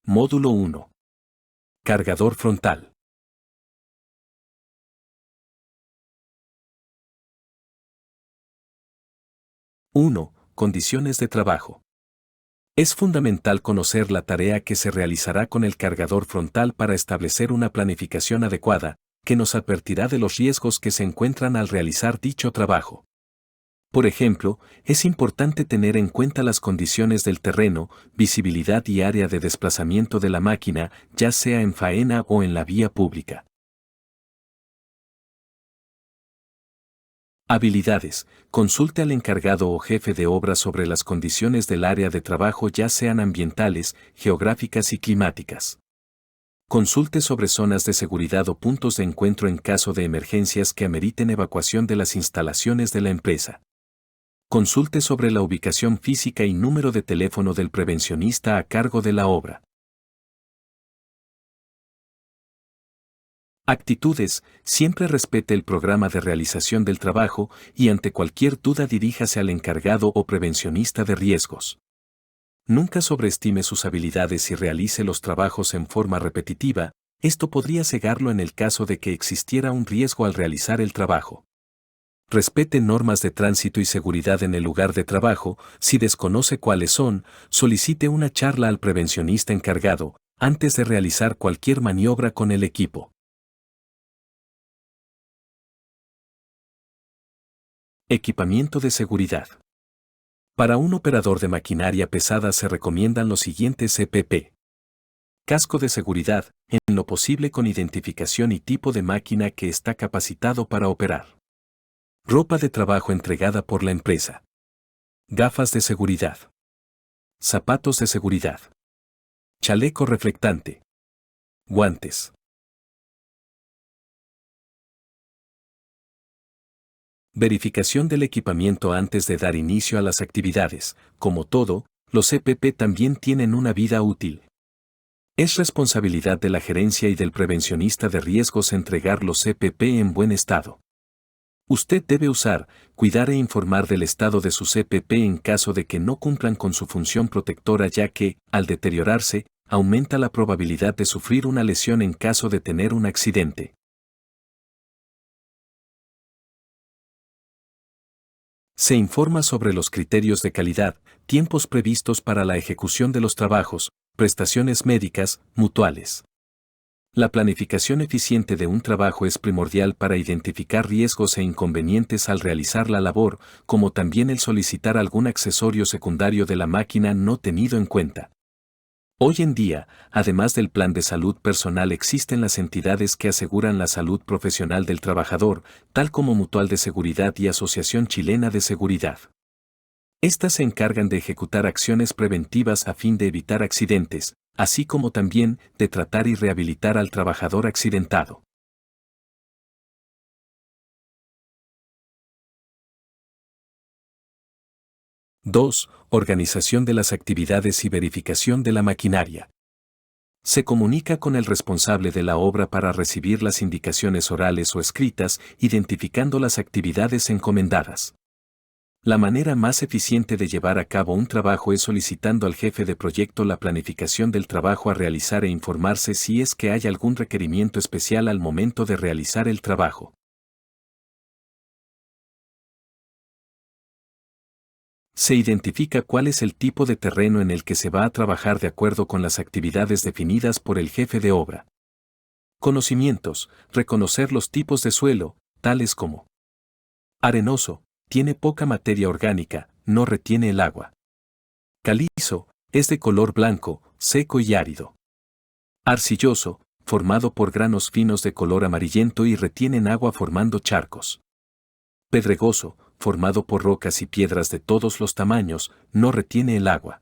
Módulo 1. Cargador frontal. 1. Condiciones de trabajo. Es fundamental conocer la tarea que se realizará con el cargador frontal para establecer una planificación adecuada, que nos advertirá de los riesgos que se encuentran al realizar dicho trabajo. Por ejemplo, es importante tener en cuenta las condiciones del terreno, visibilidad y área de desplazamiento de la máquina, ya sea en faena o en la vía pública. Habilidades. Consulte al encargado o jefe de obra sobre las condiciones del área de trabajo, ya sean ambientales, geográficas y climáticas. Consulte sobre zonas de seguridad o puntos de encuentro en caso de emergencias que ameriten evacuación de las instalaciones de la empresa. Consulte sobre la ubicación física y número de teléfono del prevencionista a cargo de la obra. Actitudes. Siempre respete el programa de realización del trabajo y ante cualquier duda diríjase al encargado o prevencionista de riesgos. Nunca sobreestime sus habilidades y realice los trabajos en forma repetitiva, esto podría cegarlo en el caso de que existiera un riesgo al realizar el trabajo. Respete normas de tránsito y seguridad en el lugar de trabajo, si desconoce cuáles son, solicite una charla al prevencionista encargado, antes de realizar cualquier maniobra con el equipo. Equipamiento de seguridad. Para un operador de maquinaria pesada se recomiendan los siguientes EPP. Casco de seguridad, en lo posible con identificación y tipo de máquina que está capacitado para operar. Ropa de trabajo entregada por la empresa. Gafas de seguridad. Zapatos de seguridad. Chaleco reflectante. Guantes. Verificación del equipamiento antes de dar inicio a las actividades. Como todo, los EPP también tienen una vida útil. Es responsabilidad de la gerencia y del prevencionista de riesgos entregar los EPP en buen estado. Usted debe usar, cuidar e informar del estado de sus EPP en caso de que no cumplan con su función protectora, ya que, al deteriorarse, aumenta la probabilidad de sufrir una lesión en caso de tener un accidente. Se informa sobre los criterios de calidad, tiempos previstos para la ejecución de los trabajos, prestaciones médicas, mutuales. La planificación eficiente de un trabajo es primordial para identificar riesgos e inconvenientes al realizar la labor, como también el solicitar algún accesorio secundario de la máquina no tenido en cuenta. Hoy en día, además del plan de salud personal, existen las entidades que aseguran la salud profesional del trabajador, tal como Mutual de Seguridad y Asociación Chilena de Seguridad. Estas se encargan de ejecutar acciones preventivas a fin de evitar accidentes, así como también de tratar y rehabilitar al trabajador accidentado. (2) Organización de las actividades y verificación de la maquinaria. Se comunica con el responsable de la obra para recibir las indicaciones orales o escritas, identificando las actividades encomendadas. La manera más eficiente de llevar a cabo un trabajo es solicitando al jefe de proyecto la planificación del trabajo a realizar e informarse si es que hay algún requerimiento especial al momento de realizar el trabajo. Se identifica cuál es el tipo de terreno en el que se va a trabajar de acuerdo con las actividades definidas por el jefe de obra. Conocimientos: reconocer los tipos de suelo, tales como arenoso, tiene poca materia orgánica, no retiene el agua. Calizo, es de color blanco, seco y árido. Arcilloso, formado por granos finos de color amarillento y retienen agua formando charcos. Pedregoso, formado por rocas y piedras de todos los tamaños, no retiene el agua.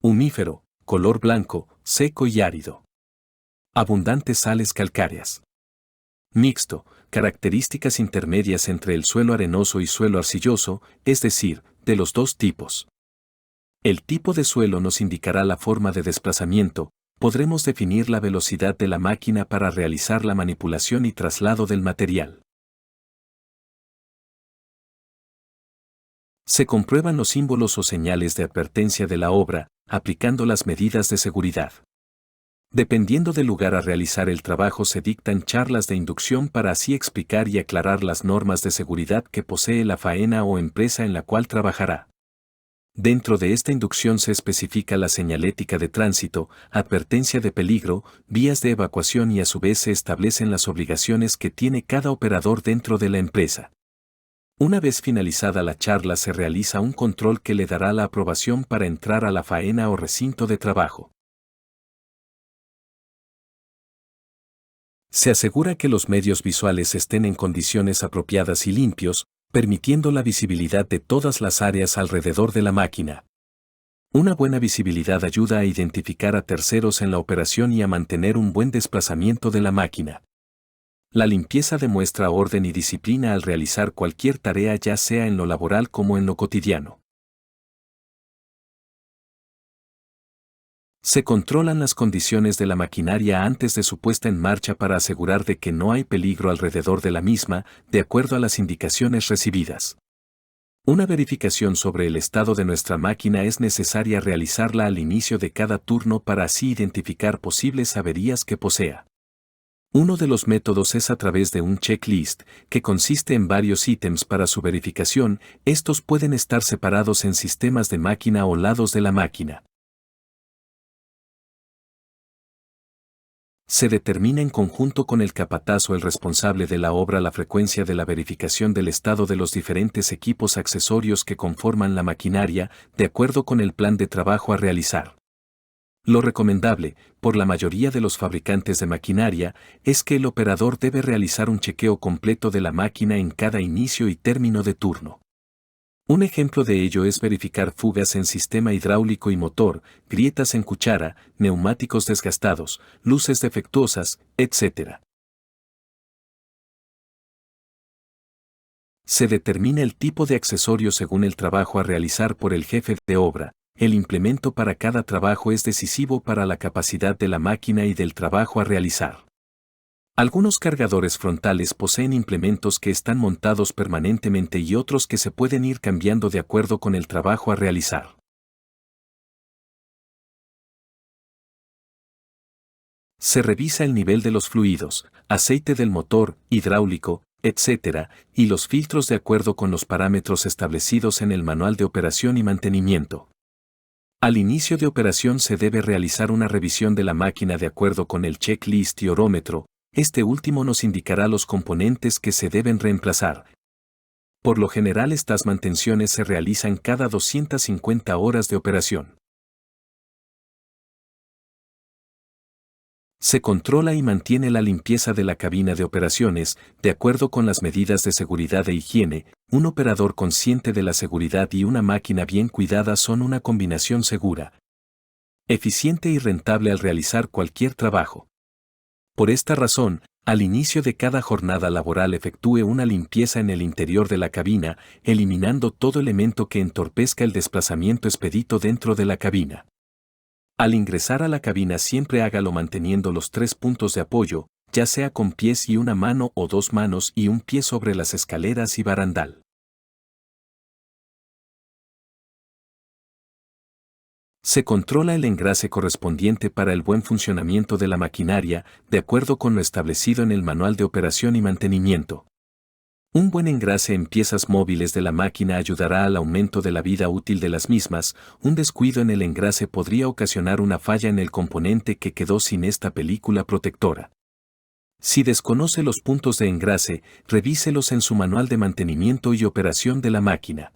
Humífero, color blanco, seco y árido. Abundantes sales calcáreas. Mixto, características intermedias entre el suelo arenoso y suelo arcilloso, es decir, de los dos tipos. El tipo de suelo nos indicará la forma de desplazamiento, podremos definir la velocidad de la máquina para realizar la manipulación y traslado del material. Se comprueban los símbolos o señales de advertencia de la obra, aplicando las medidas de seguridad. Dependiendo del lugar a realizar el trabajo se dictan charlas de inducción para así explicar y aclarar las normas de seguridad que posee la faena o empresa en la cual trabajará. Dentro de esta inducción se especifica la señalética de tránsito, advertencia de peligro, vías de evacuación y a su vez se establecen las obligaciones que tiene cada operador dentro de la empresa. Una vez finalizada la charla se realiza un control que le dará la aprobación para entrar a la faena o recinto de trabajo. Se asegura que los medios visuales estén en condiciones apropiadas y limpios, permitiendo la visibilidad de todas las áreas alrededor de la máquina. Una buena visibilidad ayuda a identificar a terceros en la operación y a mantener un buen desplazamiento de la máquina. La limpieza demuestra orden y disciplina al realizar cualquier tarea ya sea en lo laboral como en lo cotidiano. Se controlan las condiciones de la maquinaria antes de su puesta en marcha para asegurar de que no hay peligro alrededor de la misma, de acuerdo a las indicaciones recibidas. Una verificación sobre el estado de nuestra máquina es necesaria realizarla al inicio de cada turno para así identificar posibles averías que posea. Uno de los métodos es a través de un checklist, que consiste en varios ítems para su verificación. Estos pueden estar separados en sistemas de máquina o lados de la máquina. Se determina en conjunto con el capataz o el responsable de la obra la frecuencia de la verificación del estado de los diferentes equipos accesorios que conforman la maquinaria, de acuerdo con el plan de trabajo a realizar. Lo recomendable, por la mayoría de los fabricantes de maquinaria, es que el operador debe realizar un chequeo completo de la máquina en cada inicio y término de turno. Un ejemplo de ello es verificar fugas en sistema hidráulico y motor, grietas en cuchara, neumáticos desgastados, luces defectuosas, etc. Se determina el tipo de accesorio según el trabajo a realizar por el jefe de obra. El implemento para cada trabajo es decisivo para la capacidad de la máquina y del trabajo a realizar. Algunos cargadores frontales poseen implementos que están montados permanentemente y otros que se pueden ir cambiando de acuerdo con el trabajo a realizar. Se revisa el nivel de los fluidos, aceite del motor, hidráulico, etc., y los filtros de acuerdo con los parámetros establecidos en el manual de operación y mantenimiento. Al inicio de operación se debe realizar una revisión de la máquina de acuerdo con el checklist y orómetro. Este último nos indicará los componentes que se deben reemplazar. Por lo general estas mantenciones se realizan cada 250 horas de operación. Se controla y mantiene la limpieza de la cabina de operaciones, de acuerdo con las medidas de seguridad e higiene. Un operador consciente de la seguridad y una máquina bien cuidada son una combinación segura, eficiente y rentable al realizar cualquier trabajo. Por esta razón, al inicio de cada jornada laboral efectúe una limpieza en el interior de la cabina, eliminando todo elemento que entorpezca el desplazamiento expedito dentro de la cabina. Al ingresar a la cabina siempre hágalo manteniendo los 3 puntos de apoyo, ya sea con pies y una mano o 2 manos y un pie sobre las escaleras y barandal. Se controla el engrase correspondiente para el buen funcionamiento de la maquinaria, de acuerdo con lo establecido en el manual de operación y mantenimiento. Un buen engrase en piezas móviles de la máquina ayudará al aumento de la vida útil de las mismas. Un descuido en el engrase podría ocasionar una falla en el componente que quedó sin esta película protectora. Si desconoce los puntos de engrase, revíselos en su manual de mantenimiento y operación de la máquina.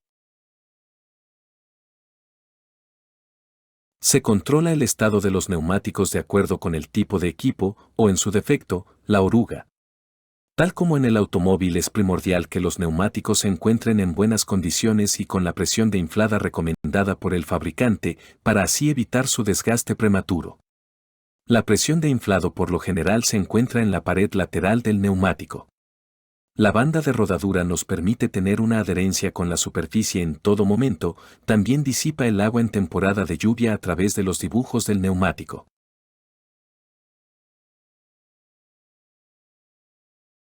Se controla el estado de los neumáticos de acuerdo con el tipo de equipo, o en su defecto, la oruga. Tal como en el automóvil es primordial que los neumáticos se encuentren en buenas condiciones y con la presión de inflada recomendada por el fabricante, para así evitar su desgaste prematuro. La presión de inflado por lo general se encuentra en la pared lateral del neumático. La banda de rodadura nos permite tener una adherencia con la superficie en todo momento. También disipa el agua en temporada de lluvia a través de los dibujos del neumático.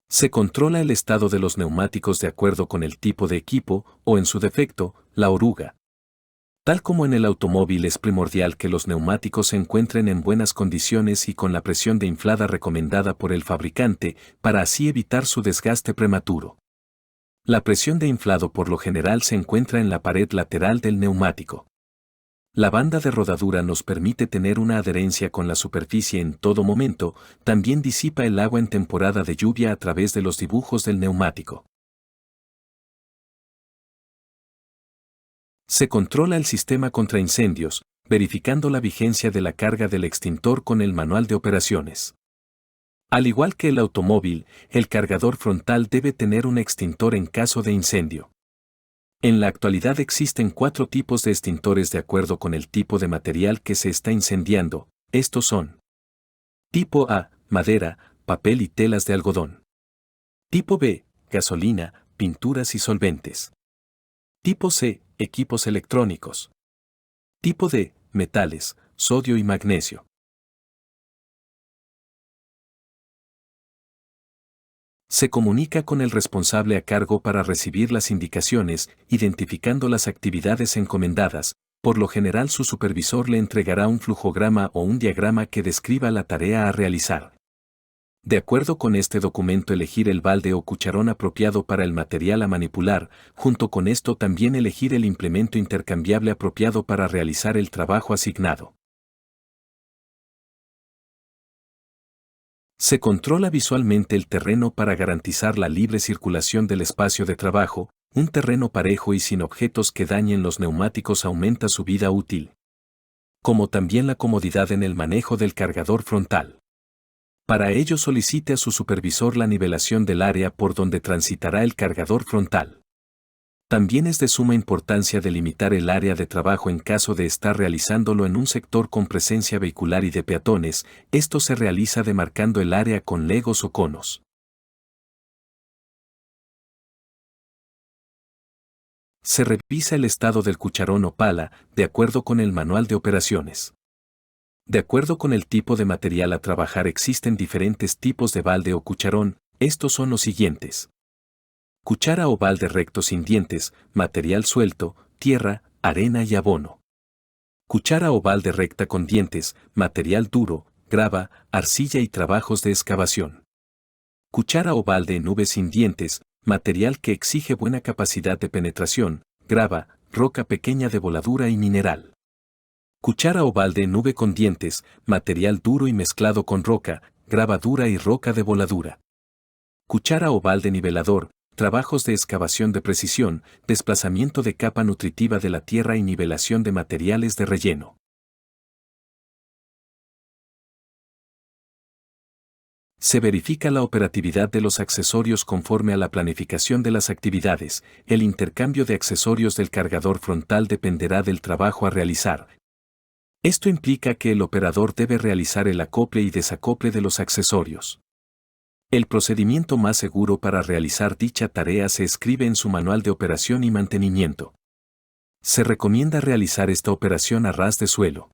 Se controla el estado de los neumáticos de acuerdo con el tipo de equipo, o en su defecto, la oruga. Tal como en el automóvil es primordial que los neumáticos se encuentren en buenas condiciones y con la presión de inflada recomendada por el fabricante para así evitar su desgaste prematuro. La presión de inflado por lo general se encuentra en la pared lateral del neumático. La banda de rodadura nos permite tener una adherencia con la superficie en todo momento, también disipa el agua en temporada de lluvia a través de los dibujos del neumático. Se controla el sistema contra incendios, verificando la vigencia de la carga del extintor con el manual de operaciones. Al igual que el automóvil, el cargador frontal debe tener un extintor en caso de incendio. En la actualidad existen 4 tipos de extintores de acuerdo con el tipo de material que se está incendiando. Estos son: tipo A, madera, papel y telas de algodón. Tipo B, gasolina, pinturas y solventes. Tipo C, equipos electrónicos. Tipo D, metales, sodio y magnesio. Se comunica con el responsable a cargo para recibir las indicaciones, identificando las actividades encomendadas. Por lo general su supervisor le entregará un flujograma o un diagrama que describa la tarea a realizar. De acuerdo con este documento, elegir el balde o cucharón apropiado para el material a manipular, junto con esto también elegir el implemento intercambiable apropiado para realizar el trabajo asignado. Se controla visualmente el terreno para garantizar la libre circulación del espacio de trabajo. Un terreno parejo y sin objetos que dañen los neumáticos aumenta su vida útil, como también la comodidad en el manejo del cargador frontal. Para ello solicite a su supervisor la nivelación del área por donde transitará el cargador frontal. También es de suma importancia delimitar el área de trabajo en caso de estar realizándolo en un sector con presencia vehicular y de peatones. Esto se realiza demarcando el área con legos o conos. Se revisa el estado del cucharón o pala, de acuerdo con el manual de operaciones. De acuerdo con el tipo de material a trabajar existen diferentes tipos de balde o cucharón. Estos son los siguientes: cuchara o balde recto sin dientes, material suelto, tierra, arena y abono. Cuchara o balde recta con dientes, material duro, grava, arcilla y trabajos de excavación. Cuchara o balde en nube sin dientes, material que exige buena capacidad de penetración, grava, roca pequeña de voladura y mineral. Cuchara o balde en nube con dientes, material duro y mezclado con roca, grava dura y roca de voladura. Cuchara o balde nivelador, trabajos de excavación de precisión, desplazamiento de capa nutritiva de la tierra y nivelación de materiales de relleno. Se verifica la operatividad de los accesorios conforme a la planificación de las actividades. El intercambio de accesorios del cargador frontal dependerá del trabajo a realizar. Esto implica que el operador debe realizar el acople y desacople de los accesorios. El procedimiento más seguro para realizar dicha tarea se escribe en su manual de operación y mantenimiento. Se recomienda realizar esta operación a ras de suelo.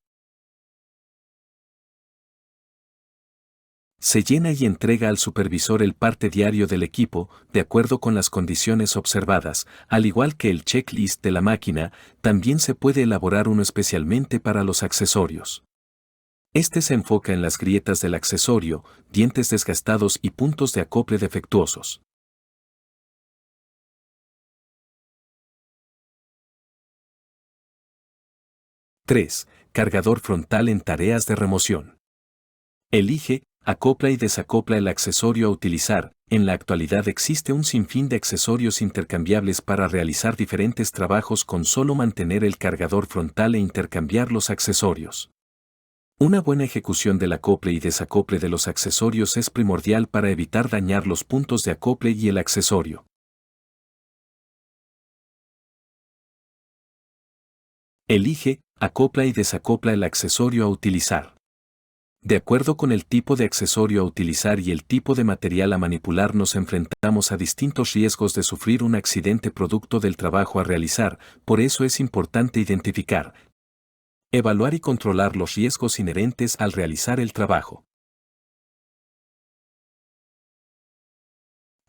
Se llena y entrega al supervisor el parte diario del equipo, de acuerdo con las condiciones observadas, al igual que el checklist de la máquina. También se puede elaborar uno especialmente para los accesorios. Este se enfoca en las grietas del accesorio, dientes desgastados y puntos de acople defectuosos. ¡3! Cargador frontal en tareas de remoción. Elige, acopla y desacopla el accesorio a utilizar. En la actualidad existe un sinfín de accesorios intercambiables para realizar diferentes trabajos con solo mantener el cargador frontal e intercambiar los accesorios. Una buena ejecución del acople y desacople de los accesorios es primordial para evitar dañar los puntos de acople y el accesorio. Elige, acopla y desacopla el accesorio a utilizar. De acuerdo con el tipo de accesorio a utilizar y el tipo de material a manipular, nos enfrentamos a distintos riesgos de sufrir un accidente producto del trabajo a realizar. Por eso es importante identificar, evaluar y controlar los riesgos inherentes al realizar el trabajo.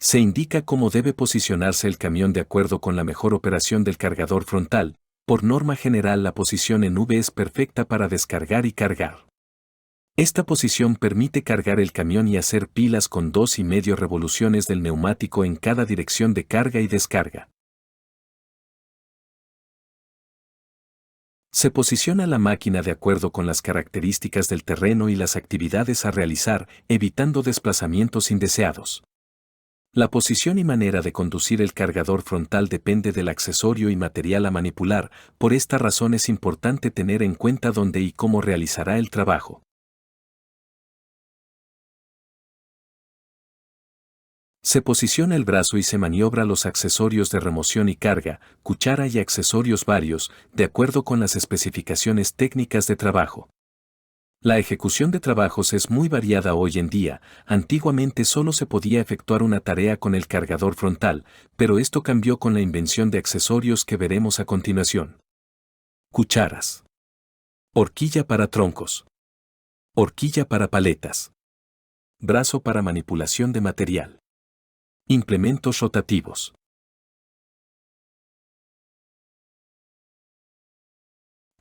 Se indica cómo debe posicionarse el camión de acuerdo con la mejor operación del cargador frontal. Por norma general, la posición en V es perfecta para descargar y cargar. Esta posición permite cargar el camión y hacer pilas con 2,5 revoluciones del neumático en cada dirección de carga y descarga. Se posiciona la máquina de acuerdo con las características del terreno y las actividades a realizar, evitando desplazamientos indeseados. La posición y manera de conducir el cargador frontal depende del accesorio y material a manipular, por esta razón es importante tener en cuenta dónde y cómo realizará el trabajo. Se posiciona el brazo y se maniobra los accesorios de remoción y carga, cuchara y accesorios varios, de acuerdo con las especificaciones técnicas de trabajo. La ejecución de trabajos es muy variada hoy en día. Antiguamente solo se podía efectuar una tarea con el cargador frontal, pero esto cambió con la invención de accesorios que veremos a continuación. Cucharas. Horquilla para troncos. Horquilla para paletas. Brazo para manipulación de material. Implementos rotativos.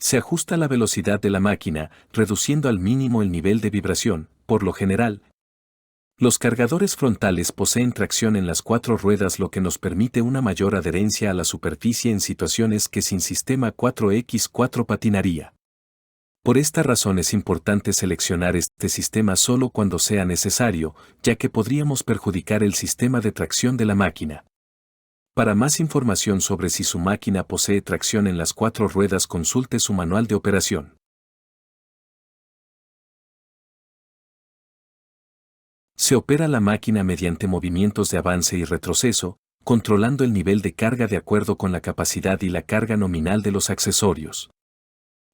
Se ajusta la velocidad de la máquina, reduciendo al mínimo el nivel de vibración. Por lo general, los cargadores frontales poseen tracción en las 4 ruedas, lo que nos permite una mayor adherencia a la superficie en situaciones que sin sistema 4x4 patinaría. Por esta razón es importante seleccionar este sistema solo cuando sea necesario, ya que podríamos perjudicar el sistema de tracción de la máquina. Para más información sobre si su máquina posee tracción en las 4 ruedas, consulte su manual de operación. Se opera la máquina mediante movimientos de avance y retroceso, controlando el nivel de carga de acuerdo con la capacidad y la carga nominal de los accesorios.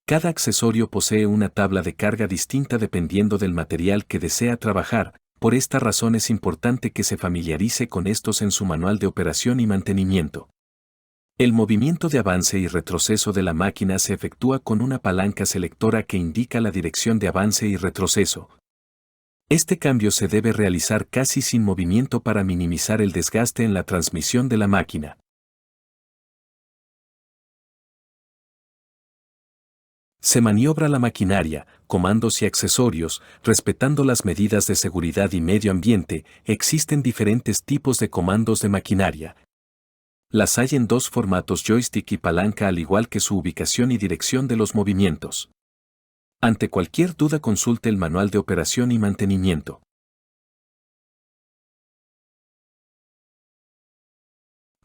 Cada accesorio posee una tabla de carga distinta dependiendo del material que desea trabajar. Por esta razón es importante que se familiarice con estos en su manual de operación y mantenimiento. El movimiento de avance y retroceso de la máquina se efectúa con una palanca selectora que indica la dirección de avance y retroceso. Este cambio se debe realizar casi sin movimiento para minimizar el desgaste en la transmisión de la máquina. Se maniobra la maquinaria, comandos y accesorios, respetando las medidas de seguridad y medio ambiente. Existen diferentes tipos de comandos de maquinaria. Las hay en 2 formatos: joystick y palanca, al igual que su ubicación y dirección de los movimientos. Ante cualquier duda, consulte el manual de operación y mantenimiento.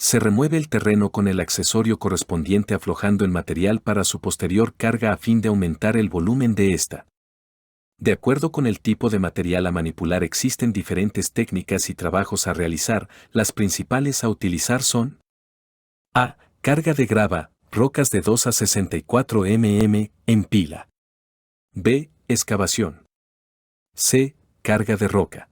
Se remueve el terreno con el accesorio correspondiente, aflojando el material para su posterior carga a fin de aumentar el volumen de esta. De acuerdo con el tipo de material a manipular, existen diferentes técnicas y trabajos a realizar. Las principales a utilizar son: A. Carga de grava, rocas de 2 a 64 mm, en pila. B. Excavación. C. Carga de roca.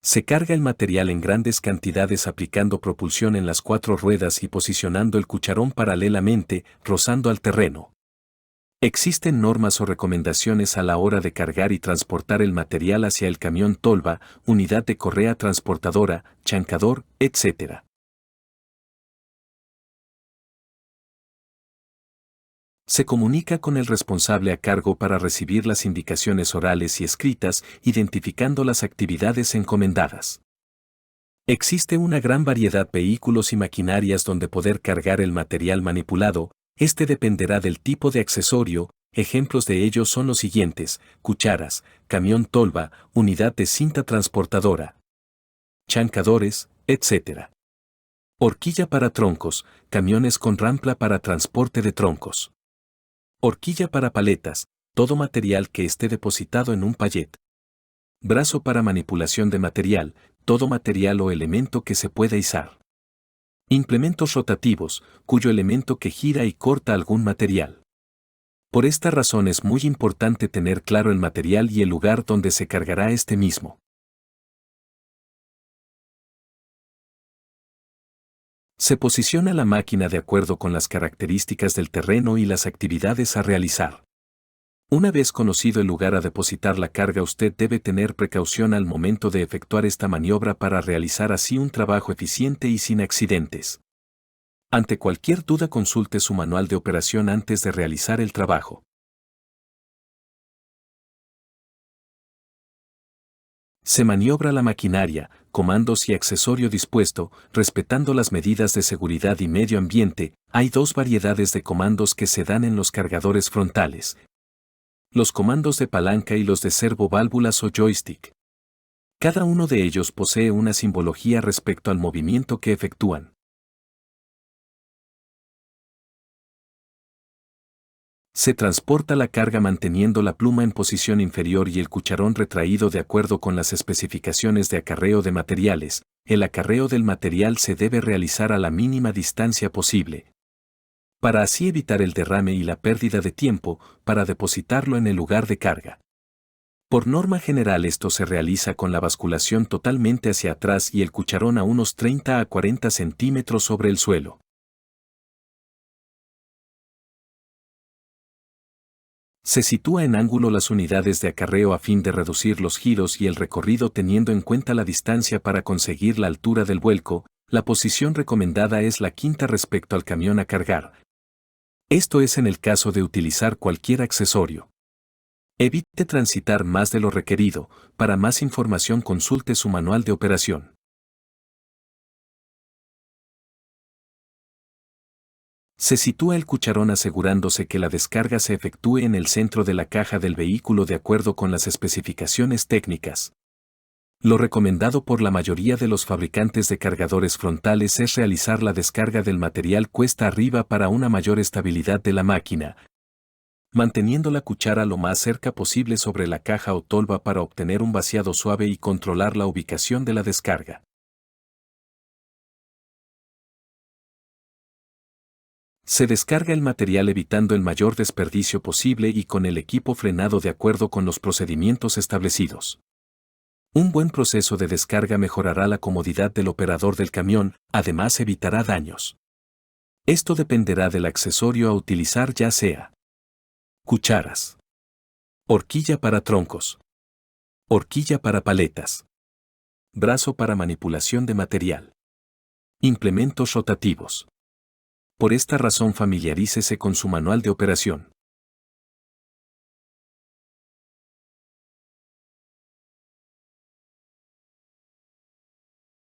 Se carga el material en grandes cantidades aplicando propulsión en las 4 ruedas y posicionando el cucharón paralelamente, rozando al terreno. Existen normas o recomendaciones a la hora de cargar y transportar el material hacia el camión tolva, unidad de correa transportadora, chancador, etc. Se comunica con el responsable a cargo para recibir las indicaciones orales y escritas, identificando las actividades encomendadas. Existe una gran variedad de vehículos y maquinarias donde poder cargar el material manipulado. Este dependerá del tipo de accesorio. Ejemplos de ellos son los siguientes: cucharas, camión tolva, unidad de cinta transportadora, chancadores, etc. Horquilla para troncos, camiones con rampla para transporte de troncos. Horquilla para paletas, todo material que esté depositado en un pallet. Brazo para manipulación de material, todo material o elemento que se pueda izar. Implementos rotativos, cuyo elemento que gira y corta algún material. Por esta razón es muy importante tener claro el material y el lugar donde se cargará este mismo. Se posiciona la máquina de acuerdo con las características del terreno y las actividades a realizar. Una vez conocido el lugar a depositar la carga, usted debe tener precaución al momento de efectuar esta maniobra para realizar así un trabajo eficiente y sin accidentes. Ante cualquier duda, consulte su manual de operación antes de realizar el trabajo. Se maniobra la maquinaria, comandos y accesorio dispuesto, respetando las medidas de seguridad y medio ambiente. Hay dos variedades de comandos que se dan en los cargadores frontales: los comandos de palanca y los de servo válvulas o joystick. Cada uno de ellos posee una simbología respecto al movimiento que efectúan. Se transporta la carga manteniendo la pluma en posición inferior y el cucharón retraído de acuerdo con las especificaciones de acarreo de materiales. El acarreo del material se debe realizar a la mínima distancia posible, para así evitar el derrame y la pérdida de tiempo para depositarlo en el lugar de carga. Por norma general, esto se realiza con la basculación totalmente hacia atrás y el cucharón a unos 30 a 40 centímetros sobre el suelo. Se sitúa en ángulo las unidades de acarreo a fin de reducir los giros y el recorrido, teniendo en cuenta la distancia para conseguir la altura del vuelco. La posición recomendada es la quinta respecto al camión a cargar. Esto es en el caso de utilizar cualquier accesorio. Evite transitar más de lo requerido. Para más información, consulte su manual de operación. Se sitúa el cucharón asegurándose que la descarga se efectúe en el centro de la caja del vehículo de acuerdo con las especificaciones técnicas. Lo recomendado por la mayoría de los fabricantes de cargadores frontales es realizar la descarga del material cuesta arriba para una mayor estabilidad de la máquina, manteniendo la cuchara lo más cerca posible sobre la caja o tolva para obtener un vaciado suave y controlar la ubicación de la descarga. Se descarga el material evitando el mayor desperdicio posible y con el equipo frenado de acuerdo con los procedimientos establecidos. Un buen proceso de descarga mejorará la comodidad del operador del camión, además evitará daños. Esto dependerá del accesorio a utilizar, ya sea cucharas, horquilla para troncos, horquilla para paletas, brazo para manipulación de material, implementos rotativos. Por esta razón, familiarícese con su manual de operación.